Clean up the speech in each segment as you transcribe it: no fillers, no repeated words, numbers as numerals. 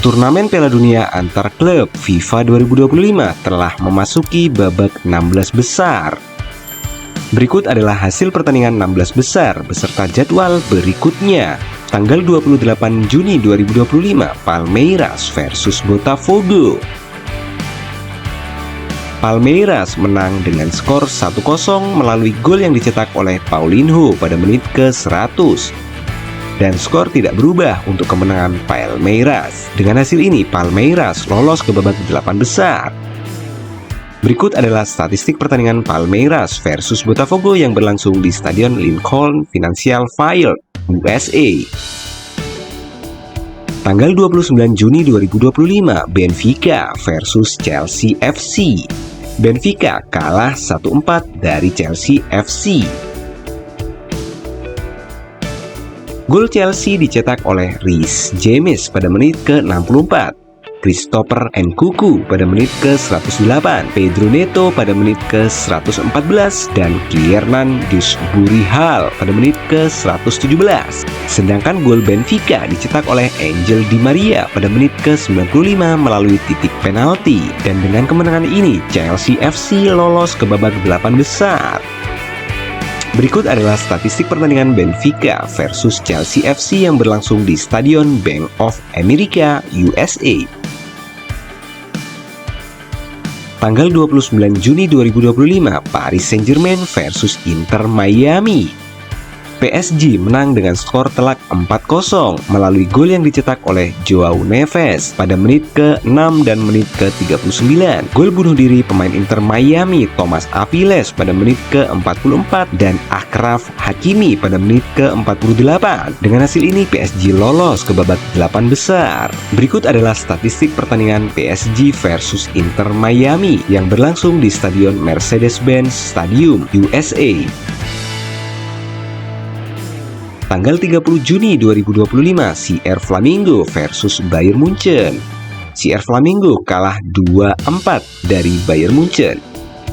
Turnamen Piala Dunia antar klub FIFA 2025 telah memasuki babak 16 besar. Berikut adalah hasil pertandingan 16 besar beserta jadwal berikutnya. Tanggal 28 Juni 2025, Palmeiras versus Botafogo. Palmeiras menang dengan skor 1-0 melalui gol yang dicetak oleh Paulinho pada menit ke-100. Dan skor tidak berubah untuk kemenangan Palmeiras. Dengan hasil ini, Palmeiras lolos ke babak 8 besar. Berikut adalah statistik pertandingan Palmeiras versus Botafogo yang berlangsung di Stadion Lincoln Financial Field, USA. Tanggal 29 Juni 2025, Benfica versus Chelsea FC. Benfica kalah 1-4 dari Chelsea FC. Gol Chelsea dicetak oleh Reece James pada menit ke-64, Christopher Nkunku pada menit ke-108, Pedro Neto pada menit ke-114, dan Kiernan Dusburihal pada menit ke-117. Sedangkan gol Benfica dicetak oleh Angel Di Maria pada menit ke-95 melalui titik penalti. Dan dengan kemenangan ini, Chelsea FC lolos ke babak 8 besar. Berikut adalah statistik pertandingan Benfica versus Chelsea FC yang berlangsung di Stadion Bank of America, USA. Tanggal 29 Juni 2025, Paris Saint-Germain versus Inter Miami. PSG menang dengan skor telak 4-0 melalui gol yang dicetak oleh Joao Neves pada menit ke-6 dan menit ke-39. Gol bunuh diri pemain Inter Miami Thomas Aviles pada menit ke-44 dan Achraf Hakimi pada menit ke-48. Dengan hasil ini, PSG lolos ke babak 8 besar. Berikut adalah statistik pertandingan PSG versus Inter Miami yang berlangsung di Stadion Mercedes-Benz Stadium, USA. Tanggal 30 Juni 2025, CR Flamingo versus Bayern Munchen. CR Flamingo kalah 2-4 dari Bayern Munchen.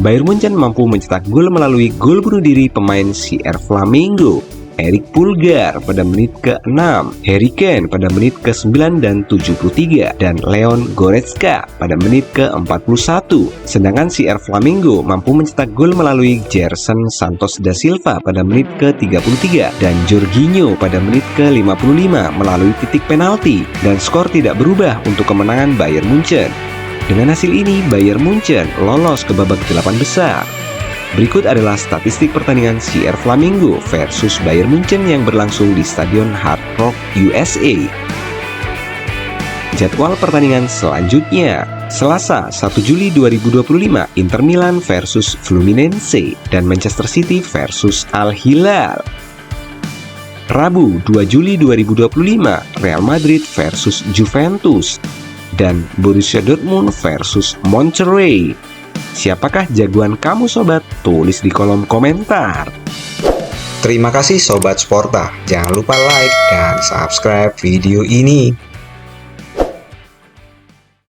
Bayern Munchen mampu mencetak gol melalui gol bunuh diri pemain CR Flamingo, Erik Pulgar pada menit ke-6, Harry Kane pada menit ke-9 dan 73, dan Leon Goretzka pada menit ke-41. Sedangkan CR Flamingo mampu mencetak gol melalui Gerson Santos da Silva pada menit ke-33 dan Jorginho pada menit ke-55 melalui titik penalti, dan skor tidak berubah untuk kemenangan Bayern Munchen. Dengan hasil ini, Bayern Munchen lolos ke babak 8 besar. Berikut adalah statistik pertandingan CR Flamingo versus Bayern Munchen yang berlangsung di Stadion Hard Rock, USA. Jadwal pertandingan selanjutnya: Selasa 1 Juli 2025, Inter Milan versus Fluminense dan Manchester City versus Al Hilal. Rabu 2 Juli 2025, Real Madrid versus Juventus dan Borussia Dortmund versus Monterrey. Siapakah jagoan kamu sobat? Tulis di kolom komentar. Terima kasih Sobat Sporta. Jangan lupa like dan subscribe video ini.